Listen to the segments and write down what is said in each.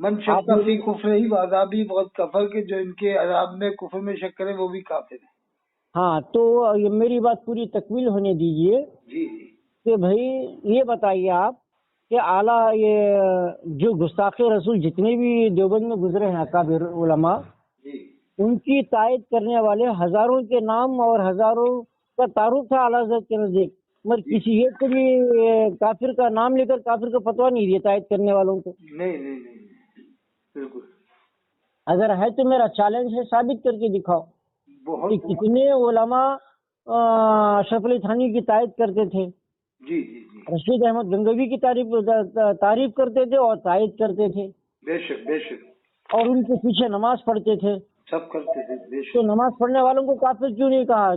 من شک فی کفر ہی وعذابی بہت کفر کے جو ان کے عذاب میں کفر میں شک کرے وہ بھی کافر ہے. ہاں تو یہ میری بات پوری تکمیل ہونے دیجئے. جی جی کہ بھائی یہ بتائیے آپ کہ اعلیٰ یہ جو گستاخ رسول جتنے بھی دیوبند میں گزرے ہیں اکابر علماء، جی ان کی تائید کرنے والے ہزاروں کے نام اور ہزاروں کا تعارف تھا اعلیٰ حضرت کے نزدیک، مگر کسی ایک کو بھی کافر کا نام لے کر کافر کا فتویٰ نہیں دیا تائید کرنے والوں کو. نہیں نہیں نہیں بالکل. اگر ہے تو میرا چیلنج ہے، ثابت کر کے دکھاؤ کہ بہت کتنے علماء اشرف علی تھانوی کی تائید کرتے تھے، جی جی جی رشید احمد گنگوی کی تعریف کرتے تھے اور تائید کرتے تھے، بے شک بے شک اور ان کے پیچھے نماز پڑھتے تھے. سب کرتے تھے بے تو شک. نماز پڑھنے والوں کو کافر کیوں نہیں کہا؟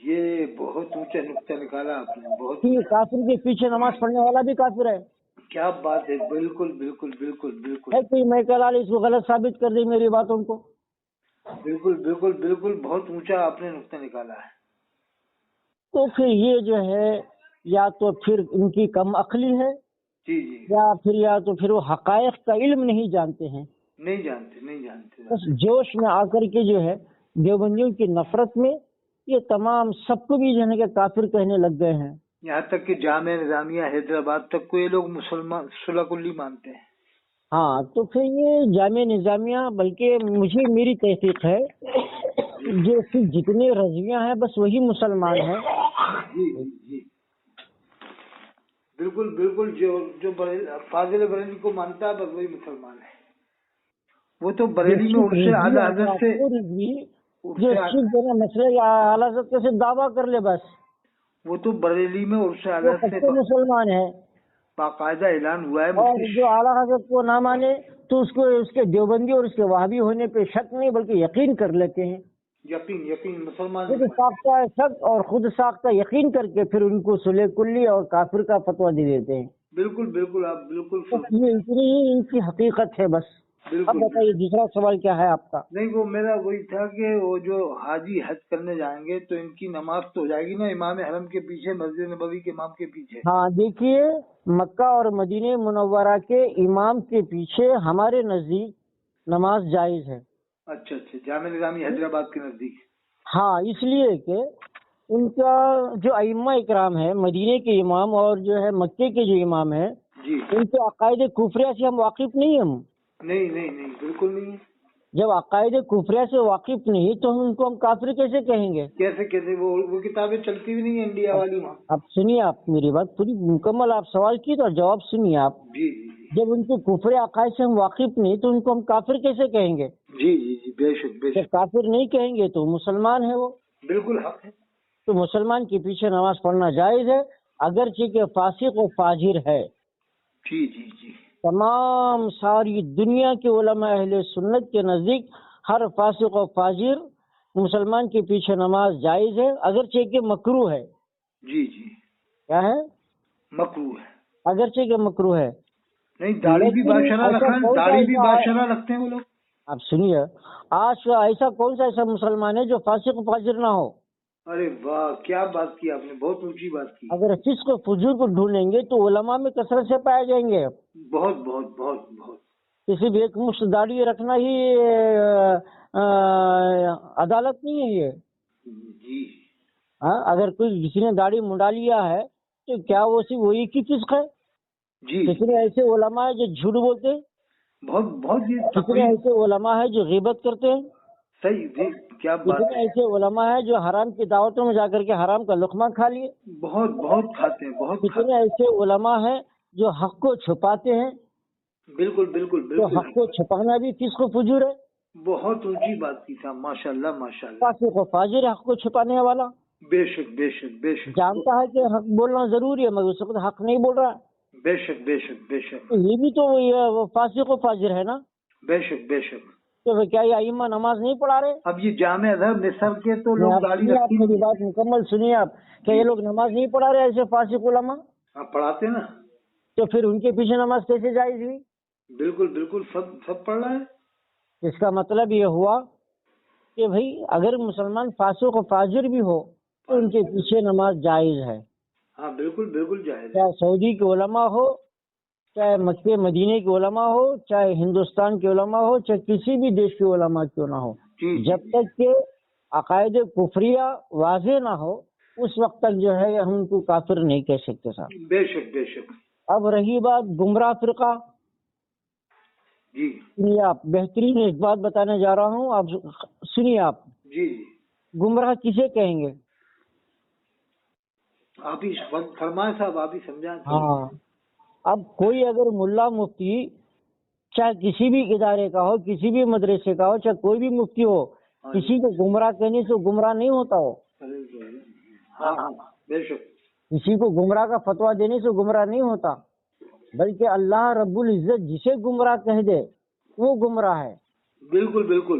یہ بہت اونچا نقطہ نکالا آپ نے، بہت کہ کافر کے پیچھے نماز پڑھنے والا بھی کافر ہے. کیا بات ہے. بالکل بالکل بالکل بالکل ہے کوئی میں کلال اس کو غلط ثابت کر دے میری باتوں کو؟ بالکل بالکل بالکل بہت اونچا آپ نے نقطہ نکالا ہے. تو پھر یہ جو ہے یا تو پھر ان کی کم عقلی ہے، جی جی یا تو پھر وہ حقائق کا علم نہیں جانتے ہیں. نہیں جانتے نہیں جانتے. بس جوش میں آ کر کے جو ہے دیوبندیوں کی نفرت میں یہ تمام سب کو بھی جو ہے کہ کافر کہنے لگ گئے ہیں. یہاں تک کہ جامعہ نظامیہ حیدرآباد تک کو یہ لوگ مسلمان صلح کلی مانتے ہیں. ہاں تو پھر یہ جامعہ نظامیہ، بلکہ مجھے میری تحقیق ہے جو صرف جتنے رضویاں ہیں بس وہی مسلمان ہیں. جی جی جی بالکل بالکل. جو فاضل بریلی کو مانتا ہے بس وہی مسلمان ہے. وہ تو بریلی میں ان سے اعلیٰ حضرت سے جو صرف مسئلہ اعلیٰ حضرت سے دعویٰ کر لے بس وہ تو بریلی میں ان سے وہ اعلیٰ سب سے سے مسلمان ہے. باقاعدہ اعلان ہوا ہے. اور جو اعلیٰ حضرت کو نہ مانے تو اس کو اس کے دیوبندی اور اس کے وہابی ہونے پہ شک نہیں بلکہ یقین کر لیتے ہیں. یقین یقین مسلمان خود ساختہ شک اور خود ساختہ یقین کر کے پھر ان کو صلح کلی اور کافر کا فتویٰ دے دیتے ہیں. بالکل بالکل آپ بالکل یہ اتنی ہی ان کی حقیقت ہے بس. اب بالکل. بتائیے دوسرا سوال کیا ہے آپ کا؟ نہیں وہ میرا وہی تھا کہ وہ جو حاجی حج کرنے جائیں گے تو ان کی نماز تو ہو جائے گی نا امام حرم کے پیچھے، مسجد نبوی کے امام کے پیچھے؟ ہاں دیکھیے مکہ اور مدینہ منورہ کے امام کے پیچھے ہمارے نزدیک نماز جائز ہے. اچھا اچھا جامعہ نظامی حیدرآباد کے نزدیک. ہاں اس لیے کہ ان کا جو ائمہ اکرام ہے مدینے کے امام اور جو ہے مکے کے جو امام ہے جی ان کے عقائد کفریہ سے ہم واقف نہیں. ہم نہیں نہیں نہیں بالکل نہیں. جب عقائد کفریہ سے واقف نہیں تو ان کو ہم کافر کیسے کہیں گے؟ کیسے کیسے وہ کتابیں چلتی بھی نہیں ہیں انڈیا والی وہاں. اب سنیے آپ میری بات پوری مکمل، آپ سوال کی تو جواب سنیے آپ. جی جی جی جب ان کے کفر عقائد سے ہم واقف نہیں تو ان کو ہم کافر کیسے کہیں گے؟ جی جی جی بے شک بے جب شک. کافر نہیں کہیں گے تو مسلمان ہے وہ. بالکل حق ہے. تو مسلمان کے پیچھے نماز پڑھنا جائز ہے اگرچہ کہ فاسق و فاجر ہے. جی جی جی تمام ساری دنیا کے علماء اہل سنت کے نزدیک ہر فاسق و فاجر مسلمان کے پیچھے نماز جائز ہے اگرچہ کہ مکروہ ہے. جی جی کیا ہے؟ مکروہ ہے. اگرچہ کہ مکروہ ہے. نہیں داڑھی بھی بادشاہ رکھیں، داڑھی بھی بادشاہ رکھتے ہیں وہ لوگ. آپ سنیے آج ایسا کون سا ایسا مسلمان ہے جو فاسق و فاجر نہ ہو؟ ارے واہ کیا بات کی آپ نے، بہت اونچی بات کی. اگر فسق و فجور کو ڈھونڈیں گے تو علماء میں کثرت سے پائے جائیں گے. بہت بہت بہت بہت. کسی بھی ایک مشت داڑھی رکھنا ہی عدالت نہیں ہے یہ. جی ہاں اگر کوئی کسی نے داڑھی منڈا لیا ہے تو کیا وہ صرف وہی کی فسق ہے؟ جی کتنے ایسے علماء ہیں جو جھوٹ بولتے ہیں، بہت بہت. یہ کتنے ایسے علماء ہیں جو غیبت کرتے ہیں، صحیح جی کیا بات کتنے ہے. ایسے علماء ہیں جو حرام کی دعوتوں میں جا کر کے حرام کا لقمہ کھا لیے. بہت بہت کھاتے ہیں بہت کتنے کھاتے ہیں. ایسے علماء ہیں جو حق کو چھپاتے ہیں. بالکل بالکل تو بالکل. حق کو چھپانا بھی فسق و فجور ہے. بہت اونچی بات کی تھا ماشاء اللہ ماشاء اللہ. فاسق و فاجر ہے حق کو چھپانے والا. بے شک بے شک بے شک. جانتا ہے کہ حق بولنا ضروری ہے مگر اس وقت حق نہیں بول رہا. بے شک بے شک بے شک. تو یہ بھی تو فاسق و فاجر ہے نا. بے شک بے شک. تو کیا یہ ائمہ نماز نہیں پڑھا رہے؟ اب یہ جامع ازہر مصر کے تو لوگ داڑھی آپ رکھتے میری ہیں. بات مکمل سنیے آپ. کیا یہ لوگ نماز نہیں پڑھا رہے ایسے فاسق علماء؟ آپ پڑھاتے نا. تو پھر ان کے پیچھے نماز کیسے جائز ہوئی؟ بالکل بالکل سب پڑھ رہا ہے. اس کا مطلب یہ ہوا کہ بھئی اگر مسلمان فاسق و فاجر بھی ہو تو ان کے پیچھے نماز جائز ہے. ہاں بالکل بالکل جائز. چاہے سعودی کے علماء ہو، چاہے مکے مدینے کے علماء ہو، چاہے ہندوستان کے علماء ہو، چاہے کسی بھی دیش کے علماء کیوں نہ ہو، جب تک کہ عقائد کفریہ واضح نہ ہو اس وقت تک جو ہے ہم ان کو کافر نہیں کہہ سکتے صاحب. بے شک بے شک. اب رہی بات گمراہ فرقہ، جی سنیے آپ، بہترین ایک بات بتانے جا رہا ہوں، آپ سنیے. آپ جی گمراہ کسے کہیں گے؟ آپ ہی فرمائیں صاحب، آپ ہی سمجھائیں. ہاں، اب کوئی اگر ملا مفتی چاہے کسی بھی ادارے کا ہو، کسی بھی مدرسے کا ہو، چاہے کوئی بھی مفتی ہو، کسی کو گمراہ کہنے سے گمراہ نہیں ہوتا ہو. ہاں ہاں بے شک. کسی کو گمراہ کا فتویٰ دینے سے گمراہ نہیں ہوتا، بلکہ اللہ رب العزت جسے گمراہ کہہ دے وہ گمراہ ہے. بالکل بالکل.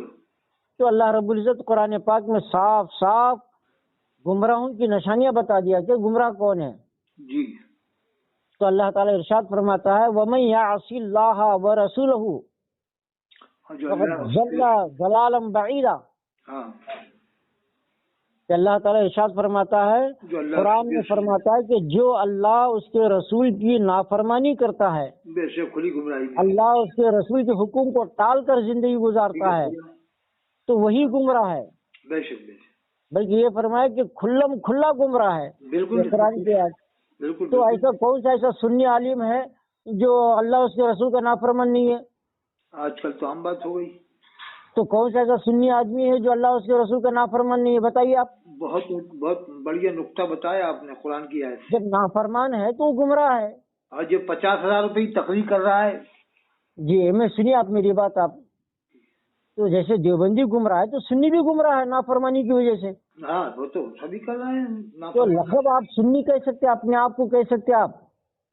تو اللہ رب العزت قرآن پاک میں صاف صاف گمراہوں کی نشانیاں بتا دیا کہ گمراہ کون ہے. جی. تو اللہ تعالیٰ ارشاد فرماتا ہے وَمَن يَعْصِ اللَّهَ وَرَسُولَهُ فَقَدْ ضَلَّ ضَلَالًا بَعِيدًا. ہاں، کہ اللہ تعالیٰ ارشاد فرماتا ہے، قرآن میں فرماتا ہے کہ جو اللہ اس کے رسول کی نافرمانی کرتا ہے، بے شک کھلی گمراہی میں. اللہ اس کے رسول کے حکم کو ٹال کر زندگی گزارتا ہے تو وہی گمراہ ہے. بے شک بے شک. بلکہ یہ فرمایا کہ کھلا گمراہ ہے. بالکل قرآن کی آیت. بالکل. تو ایسا کون سا ایسا سنی عالم ہے جو اللہ اس کے رسول کا نافرمان نہیں ہے؟ آج کل تو عام بات ہو گئی. تو کون سا ایسا سنی آدمی ہے جو اللہ اس کے رسول کا نافرمان نہیں ہے؟ بتائیے آپ. بہت بہت بڑھیا نقطہ بتایا آپ نے قرآن کی آیت سے. جب نافرمان ہے تو وہ گمراہ ہے. اور جو 50,000 روپے کی تقریر کر رہا ہے. جی میں سنیے آپ میری بات. آپ تو جیسے دیوبندی گمراہ ہے تو سنی بھی گمراہ ہے نافرمانی کی وجہ سے. ہاں وہ تو سبھی کر رہے ہیں. تو لقب آپ سنی کہہ سکتے، اپنے آپ کو کہہ سکتے آپ.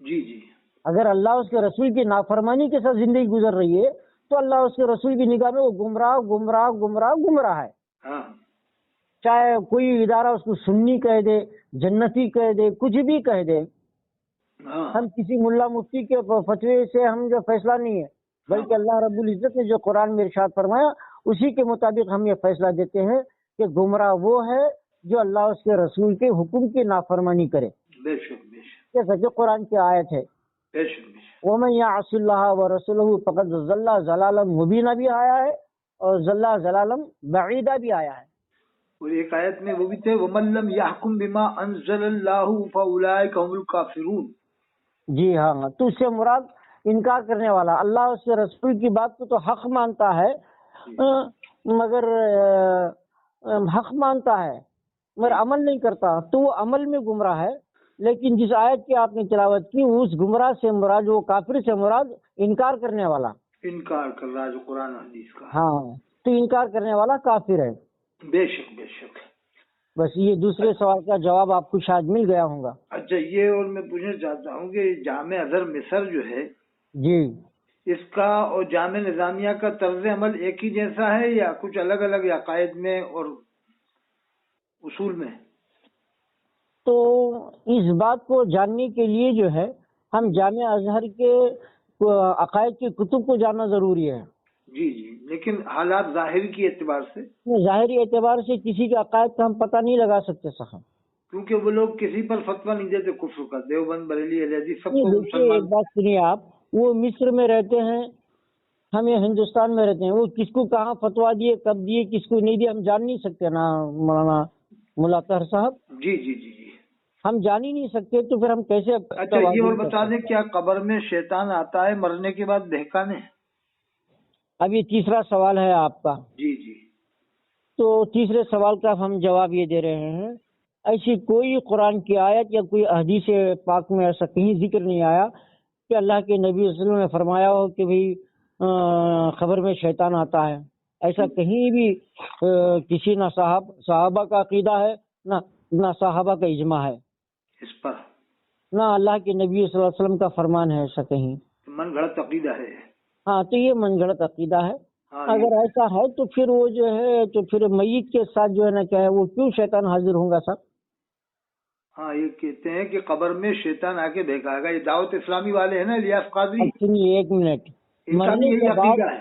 جی جی. اگر اللہ اس کے رسول کی نافرمانی کے ساتھ زندگی گزر رہی ہے تو اللہ اس کے رسول کی نگاہ میں وہ گمراہ گمراہ گمراہ گمراہ ہے. ہاں. چاہے کوئی ادارہ اس کو سنی کہہ دے، جنتی کہہ دے، کچھ بھی کہہ دے. ہاں. ہم کسی ملا مفتی کے فتوے سے ہم جو فیصلہ نہیں ہے، بلکہ اللہ رب العزت نے جو قرآن میں ارشاد فرمایا اسی کے مطابق ہم یہ فیصلہ دیتے ہیں کہ گمراہ وہ ہے جو اللہ اس کے رسول کے حکم کی نافرمانی کرے. بے شک بے شک. جیسا کہ قرآن کی آیت ہے بے شک بے شک. وَمَن يَعْصِ اللَّهَ وَرَسُولَهُ فَقَدْ ضَلَّ ضَلَالًا مُبِينًا بھی آیا ہے اور ضَلَّ ضَلَالًا بَعِيدًا بھی آیا ہے. اور ایک آیت میں وہ بھی تھے وَمَن لَّمْ يَحْكُم بِمَا أَنزَلَ اللَّهُ فَأُولَٰئِكَ هُمُ الْكَافِرُونَ. جی ہاں، تو اس سے مراد انکار کرنے والا. اللہ اس کے رسول کی بات کو تو حق مانتا ہے مگر حق مانتا ہے مگر عمل نہیں کرتا تو وہ عمل میں گمراہ ہے. لیکن جس آیت کی آپ نے تلاوت کی اس گمراہ سے مراد، وہ کافر سے مراد انکار کرنے والا. انکار کر رہا ہے جو قرآن حدیث کا. ہاں، تو انکار کرنے والا کافر ہے. بے شک بے شک. بس یہ دوسرے سوال کا جواب آپ کو شاید مل گیا ہوگا. اچھا، یہ اور میں پوچھنا چاہتا ہوں کہ جامع ازہر مصر جو ہے جی، اس کا اور جامع نظامیہ کا طرز عمل ایک ہی جیسا ہے یا کچھ الگ الگ عقائد میں اور اصول میں؟ تو اس بات کو جاننے کے لیے جو ہے ہم جامع ازہر کے عقائد کے کتب کو جاننا ضروری ہے. جی جی. لیکن حالات ظاہر کی اعتبار سے، ظاہری اعتبار سے کسی کے عقائد کا ہم پتہ نہیں لگا سکتے صاحب، کیونکہ وہ لوگ کسی پر فتویٰ نہیں دیتے کفر کا. دیوبند، بریلی، اہل حدیث سب کو دیکھیے ایک مسلمان. بات سنیے آپ، وہ مصر میں رہتے ہیں، ہم یہ ہندوستان میں رہتے ہیں، وہ کس کو کہاں فتویٰ دیے، کب دیے، کس کو نہیں دیے ہم جان نہیں سکتے نا مولانا ملا طاہر صاحب. جی جی جی جی. ہم جان ہی نہیں سکتے تو پھر ہم کیسے. اچھا یہ اور بتا دیں، کیا قبر میں شیطان آتا ہے مرنے کے بعد بہکانے؟ اب یہ تیسرا سوال ہے آپ کا. جی جی. تو تیسرے سوال کا ہم جواب یہ دے رہے ہیں، ایسی کوئی قرآن کی آیت یا کوئی حدیث پاک میں ایسا کہیں ذکر نہیں آیا کہ اللہ کے نبی صلی اللہ علیہ وسلم نے فرمایا ہو کہ بھئی خبر میں شیطان آتا ہے. ایسا کہیں بھی کسی نہ صحابہ کا عقیدہ ہے نہ صحابہ کا اجماع ہے اس پر، نہ اللہ کے نبی صلی اللہ علیہ وسلم کا فرمان ہے ایسا کہیں. من گھڑت عقیدہ ہے. ہاں، تو یہ من گھڑت عقیدہ ہے. ہاں، اگر ایسا ہے تو پھر وہ جو ہے تو پھر میت کے ساتھ جو ہے نا کیا ہے وہ کیوں شیطان حاضر ہوں گا صاحب؟ ہاں یہ کہتے ہیں کہ قبر میں شیطان آ کے بہکائے گا. یہ دعوت اسلامی والے ہیں نا، الیاس قادری، اب سنیے ایک منٹ. ان کا بھی مرنے یہی کے بعد، عقیدہ ہے.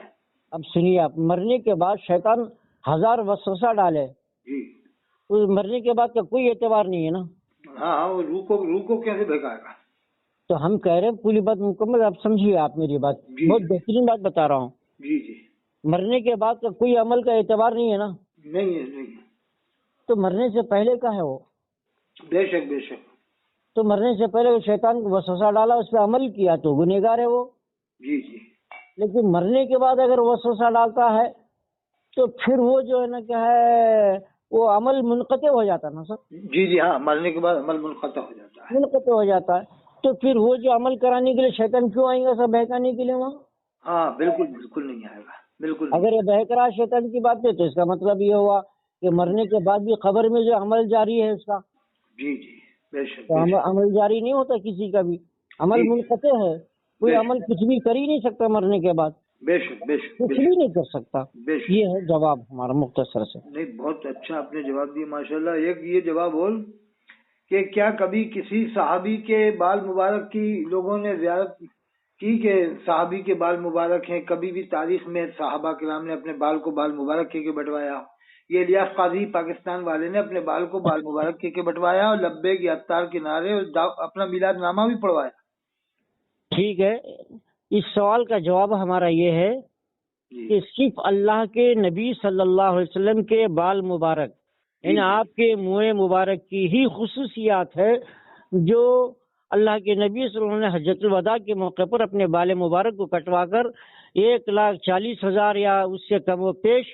اب سنیے آپ، مرنے کے بعد شیطان 1000 وسوسہ ڈالے، جی. مرنے کے بعد کا کوئی اعتبار نہیں ہے نا. ہاں وہ روح کو کیسے بہکائے گا؟ تو ہم کہہ رہے ہیں پوری بات مکمل، آپ سمجھیے، آپ میری بات، جی بہت بہترین بات بتا رہا ہوں. جی جی. مرنے کے بعد کا کوئی عمل کا اعتبار نہیں ہے نا. نہیں ہے نہیں ہے. تو مرنے سے پہلے کا ہے وہ. بے شک بے شک. تو مرنے سے پہلے وہ شیطان کو وسوسہ ڈالا، اس پہ عمل کیا تو گنہگار ہے وہ. جی جی. لیکن مرنے کے بعد اگر وسوسہ ڈالتا ہے تو پھر وہ جو ہے نا کیا ہے، وہ عمل منقطع ہو جاتا ہے نا سر. جی جی ہاں، مرنے کے بعد عمل منقطع ہو جاتا ہے. منقطع ہو جاتا ہے. تو پھر وہ جو عمل کرانے کے لیے شیطان کیوں آئیں گا سر، بہکانے کے لیے وہاں؟ ہاں بالکل بالکل نہیں آئے گا، بالکل نہیں. اگر یہ بہک رہا شیطان کی بات ہے تو اس کا مطلب یہ ہوا کہ مرنے کے بعد بھی قبر میں جو عمل جاری ہے اس کا. جی جی بے شک تو بے شک. عمل جاری نہیں ہوتا کسی کا بھی، عمل جی منقطع ہے. کوئی بے عمل شک کچھ بھی کر ہی نہیں سکتا مرنے کے بعد، بے شک بے شک کچھ بے بھی شک نہیں کر سکتا. بے شک. یہ ہے جواب ہمارا مختصر سے. نہیں بہت اچھا آپ نے جواب دیا ماشاء اللہ. ایک یہ جواب اور کہ کیا کبھی کسی صحابی کے بال مبارک کی لوگوں نے زیارت کی کہ صحابی کے بال مبارک ہیں؟ کبھی بھی تاریخ میں صحابہ کرام نے اپنے بال کو بال مبارک کے بٹوایا؟ یہ الیاس قاضی پاکستان والے نے اپنے بال کو بال مبارک کے بٹوایا اور لبیک یا اتار کے نعرے اور اپنا میلاد نامہ بھی پڑھوایا. ٹھیک ہے، اس سوال کا جواب ہمارا یہ ہے جی کہ صرف اللہ کے نبی صلی اللہ علیہ وسلم کے بال مبارک، یعنی آپ کے منہ مبارک کی ہی خصوصیات ہے جو اللہ کے نبی صلی اللہ علیہ وسلم نے حجۃ الوداع کے موقع پر اپنے بال مبارک کو کٹوا کر 1,40,000 یا اس سے کم و پیش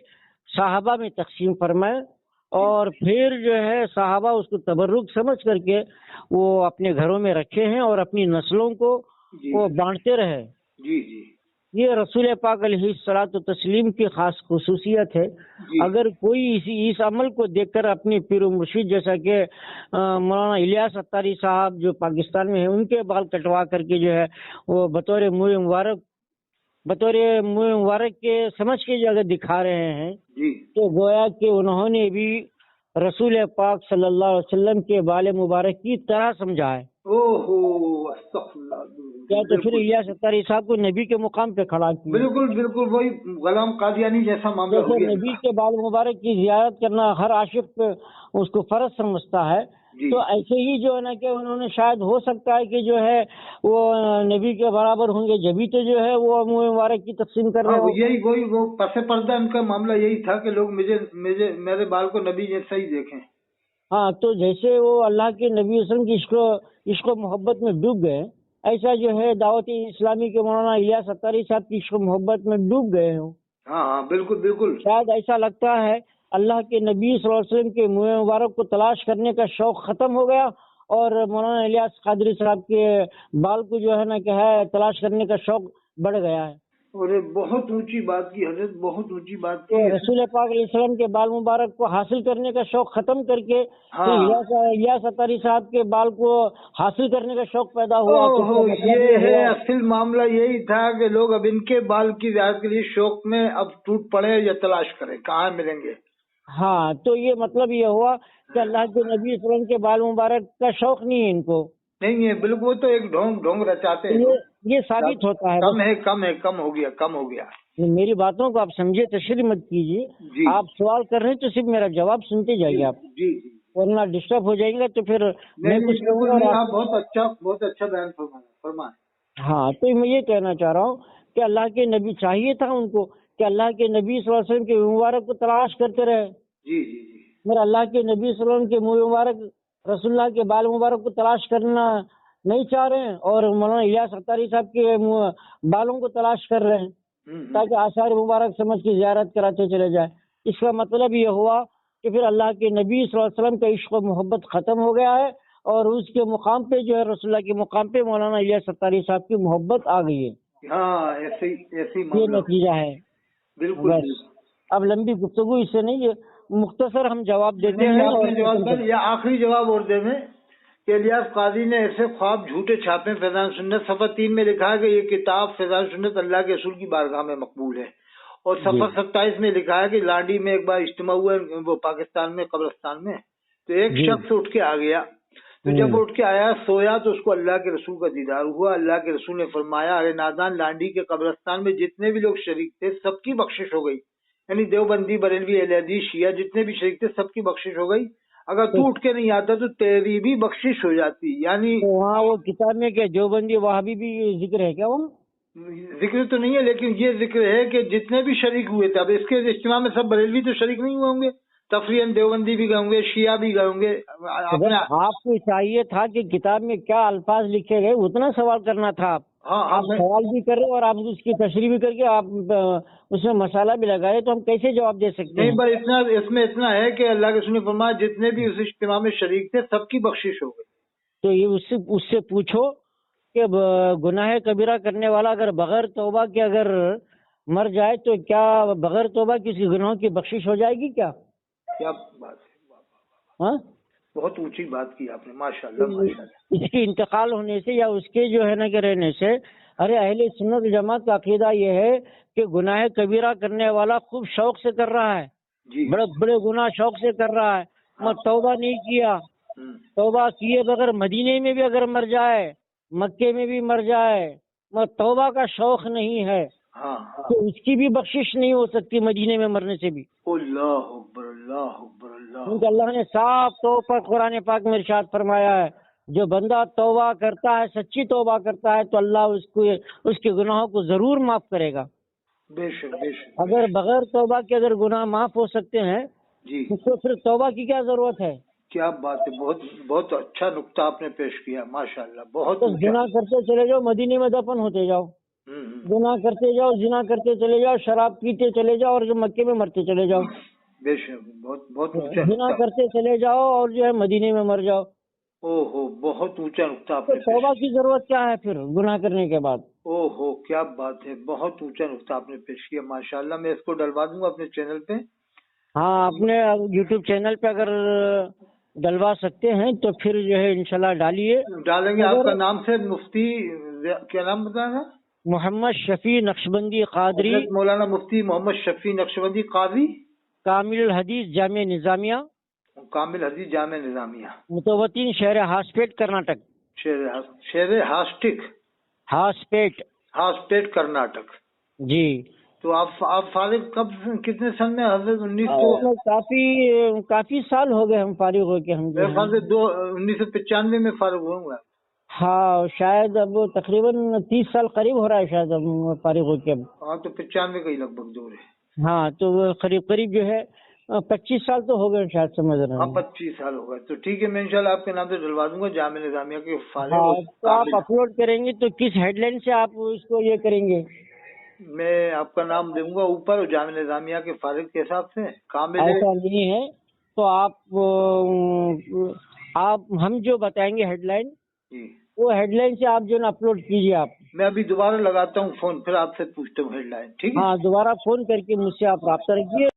صحابہ میں تقسیم فرمائے، اور پھر جو ہے صحابہ اس کو تبرک سمجھ کر کے وہ اپنے گھروں میں رکھے ہیں اور اپنی نسلوں کو جی وہ بانٹتے رہے. جی جی یہ رسول پاک علیہ الصلوۃ والتسلیم کی خاص خصوصیت ہے. جی اگر کوئی اس عمل کو دیکھ کر اپنی پیر و مرشد جیسا کہ مولانا الیاس اتاری صاحب جو پاکستان میں ہیں ان کے بال کٹوا کر کے جو ہے وہ بطور منہ مبارک کے سمجھ کے جو اگر دکھا رہے ہیں جی تو گویا کہ انہوں نے بھی رسول پاک صلی اللہ علیہ وسلم کے بال مبارک کی طرح سمجھا ہے. اوہو استغفر اللہ. کیا تو پھر الیاس اتاری صاحب کو نبی کے مقام پہ کھڑا کیا. بالکل بالکل وہی غلام قادیانی جیسا معاملہ ہو جیسے گیا. نبی کے بال مبارک کی زیارت کرنا ہر عاشق پہ اس کو فرض سمجھتا ہے، جی تو ایسے ہی جو ہے نا کہ انہوں نے شاید ہو سکتا ہے کہ جو ہے وہ نبی کے برابر ہوں گے، جبھی تو جو ہے وہ منہ مبارک کی تقسیم کر رہے ہاں ہو. وہی وہ پس پردہ ان کا معاملہ یہی تھا کہ لوگ میرے بال کو نبی جیسا ہی دیکھیں. ہاں، تو جیسے وہ اللہ کے نبی وسلم کی عشق و محبت میں ڈوب گئے، ایسا جو ہے دعوت اسلامی کے مولانا الیاس اتاری صاحب کی عشق و محبت میں ڈوب گئے ہوں. ہاں ہاں بالکل بالکل. شاید ایسا لگتا ہے اللہ کے نبی صلی اللہ علیہ وسلم کے منہ مبارک کو تلاش کرنے کا شوق ختم ہو گیا اور مولانا الیاس قادری صاحب کے بال کو جو ہے نا کہ ہے تلاش کرنے کا شوق بڑھ گیا ہے. اور بہت اونچی بات کی حضرت، بہت اونچی بات کی. رسول پاک علیہ السلام کے بال مبارک کو حاصل کرنے کا شوق ختم کر کے الیاس اتاری صاحب کے بال کو حاصل کرنے کا شوق پیدا ہوا. یہ ہے اصل معاملہ، یہی تھا کہ لوگ اب ان کے بال کی زیارت کے لیے شوق میں اب ٹوٹ پڑے یا تلاش کریں کہاں ملیں گے. ہاں، تو یہ مطلب یہ ہوا کہ اللہ کے نبی صلی اللہ علیہ وسلم کے بال مبارک کا شوق نہیں ہے ان کو. نہیں ہے بالکل، وہ تو ایک ڈھونگ رچاتے ہیں. یہ ثابت ہوتا ہے کم ہو گیا. میری باتوں کو آپ سمجھے، تشریح مت کیجیے. آپ سوال کر رہے ہیں تو صرف میرا جواب سنتے جائیے آپ. جی ورنہ ڈسٹرب ہو جائیں گے تو پھر میں کچھ بہت اچھا بیان فرمائیں. ہاں، تو میں یہ کہنا چاہ رہا ہوں کہ اللہ کے نبی چاہیے تھا ان کو کہ اللہ کے نبی صلی اللہ علیہ وسلم کے مبارک کو تلاش کرتے رہے. جی جی جی. میرا اللہ کے نبی صلی اللہ علیہ وسلم کے منہ مبارک، رسول اللہ کے بال مبارک کو تلاش کرنا نہیں چاہ رہے ہیں اور مولانا الیاس اتاری صاحب کے بالوں کو تلاش کر رہے ہیں تاکہ آثار مبارک سمجھ کی زیارت کراتے چلے جائیں. اس کا مطلب یہ ہوا کہ پھر اللہ کے نبی صلی اللہ علیہ وسلم کا عشق و محبت ختم ہو گیا ہے اور اس کے مقام پہ جو ہے رسول اللہ کے مقام پہ مولانا الیاس اتاری صاحب کی محبت آ گئی ہے. ہاں ایسے یہ نتیجہ ہے. بالکل. اب لمبی گفتگو اس سے نہیں ہے، مختصر ہم جواب دیتے ہیں. یا آخری جواب اور دے دیں کہ الیاس قاضی نے ایسے خواب جھوٹے چھاپے. فیضان سنت صفحہ 3 میں لکھا ہے کہ یہ کتاب فیضان سنت اللہ کے رسول کی بارگاہ میں مقبول ہے. اور صفحہ 27 میں لکھا ہے کہ لانڈی میں ایک بار اجتماع ہوا وہ پاکستان میں قبرستان میں، تو ایک شخص اٹھ کے آ گیا. تو جب اٹھ کے آیا سویا تو اس کو اللہ کے رسول کا دیدار ہوا. اللہ کے رسول نے فرمایا ارے نادان، لانڈی کے قبرستان میں جتنے بھی لوگ شریک تھے سب کی بخشش ہو گئی. یعنی دیوبندی، بریلوی، اہل حدیث، شیعہ جتنے بھی شریک تھے سب کی بخشش ہو گئی. اگر تو اٹھ کے نہیں آتا تو تیری بھی بخشش ہو جاتی. یعنی تو وہاں وہ کتاب میں کہ دیوبندی وہابی بھی ذکر ہے کیا وہاں؟ ذکر تو نہیں ہے، لیکن یہ ذکر ہے کہ جتنے بھی شریک ہوئے تھے، اب اس کے اجتماع میں سب بریلوی تو شریک نہیں ہوئے ہوں گے، تفریحاً دیوبندی بھی گئے ہوں گے، شیعہ بھی گئے ہوں گے. اپنے آپ کو چاہیے تھا کہ کتاب میں کیا الفاظ لکھے گئے اتنا سوال کرنا تھا. آپ سوال بھی کر رہے اور آپ اس کی تشریح بھی کر کے آپ اس میں مسالہ بھی لگائے تو ہم کیسے جواب دے سکتے ہیں؟ نہیں، بس اس میں اتنا ہے کہ اللہ کے رسول نے فرمایا جتنے بھی اس اجتماع میں شریک تھے سب کی بخشش ہو گئی. تو یہ اس سے پوچھو کہ گناہ کبیرہ کرنے والا اگر بغیر توبہ کے اگر مر جائے تو کیا بغیر توبہ کی اس کے گناہوں کی بخشش ہو جائے گی کیا؟ کیا بات ہے، ہاں، بہت اونچی بات کی آپ نے، ماشاءاللہ ماشاءاللہ. اس کی انتقال ہونے سے یا اس کے جو ہے نا کہ رہنے سے، ارے اہل سنت جماعت کا عقیدہ یہ ہے کہ گناہ کبیرہ کرنے والا خوب شوق سے کر رہا ہے، جی بڑے بڑے گناہ شوق سے کر رہا ہے، میں توبہ نہیں کیا، توبہ کیے بغیر مدینے میں بھی اگر مر جائے، مکے میں بھی مر جائے، میں توبہ کا شوق نہیں ہے ہاں، تو اس کی بھی بخشش نہیں ہو سکتی مدینے میں مرنے سے بھی. اللہ اکبر اللہ اکبر اللہ. کیونکہ اللہ نے صاف طور پر قرآن پاک میں ارشاد فرمایا ہے جو بندہ توبہ کرتا ہے، سچی توبہ کرتا ہے تو اللہ اس کے گناہوں کو ضرور معاف کرے گا. بے شک بے شک. اگر بغیر توبہ کے اگر گناہ معاف ہو سکتے ہیں جی تو پھر توبہ کی کیا ضرورت ہے؟ کیا بات ہے، بہت بہت اچھا نقطہ آپ نے پیش کیا، ماشاءاللہ بہت تو اونچا. گناہ کرتے چلے جاؤ، مدینے میں دفن ہوتے جاؤ، گناہ کرتے جاؤ، زنا کرتے چلے جاؤ، شراب پیتے چلے جاؤ اور جو مکے میں مرتے چلے جاؤ. بے شک بہت بہت اونچا زنا نقطہ. کرتے چلے جاؤ اور جو ہے مدینے میں مر جاؤ. او ہو، بہت اونچا نقطہ آپ تو نے پیش توبہ کیا. کی ضرورت کیا ہے پھر گناہ کرنے کے بعد؟ او ہو، کیا بات ہے، بہت اونچا نقطہ آپ نے پیش کیا، ماشاءاللہ. میں اس کو ڈلوا دوں گا اپنے چینل پہ. ہاں، اپنے یوٹیوب چینل پہ اگر ڈلوا سکتے ہیں تو پھر جو ہے انشاءاللہ ڈالیے. ڈالیں گے. آپ کا نام سے مفتی کیا نام بتایا تھا؟ محمد شفیع نقشبندی قادری، حضرت مولانا مفتی محمد شفیع نقشبندی قاضی، کامل الحدیث جامعہ نظامیہ، کامل حدیث جامعہ نظامیہ، متوطن شہر ہاسپیٹ کرناٹک. شہر ہاسپیٹ کرناٹک. جی. تو آپ فارغ کب کتنے سن میں حضرت؟ 1900 کافی سال ہو گئے ہم فارغ ہو کے. ہم میرے خیال سے 1995 میں فارغ ہوں گا. ہاں شاید اب تقریباً 30 سال قریب ہو رہا ہے شاید اب فارغ ہو کے. ہاں تو 95 کا ہی لگ بھگ دور ہے. ہاں تو وہ قریب جو ہے 25 سال تو ہو گئے شاید، سمجھ رہے ہیں. ہاں 25 سال ہو گئے. تو ٹھیک ہے، میں انشاءاللہ آپ کے نام سے ڈلوا دوں گا جامعہ نظامیہ کے فارغ. ہاں تو آپ اپلوڈ کریں گے تو کس ہیڈ لائن سے آپ اس کو یہ کریں گے؟ میں آپ کا نام دوں گا اوپر جامعہ نظامیہ کے فارغ کے حساب سے. کامل ایسا نہیں ہے تو آپ ہم جو بتائیں گے ہیڈ لائن، جی وہ ہیڈ لائن سے آپ جو نا اپلوڈ کیجیے. آپ میں ابھی دوبارہ لگاتا ہوں فون، پھر آپ سے پوچھتا ہوں ہیڈ لائن. ٹھیک ہے. ہاں دوبارہ فون کر کے مجھ سے آپ رابطہ رکھیے.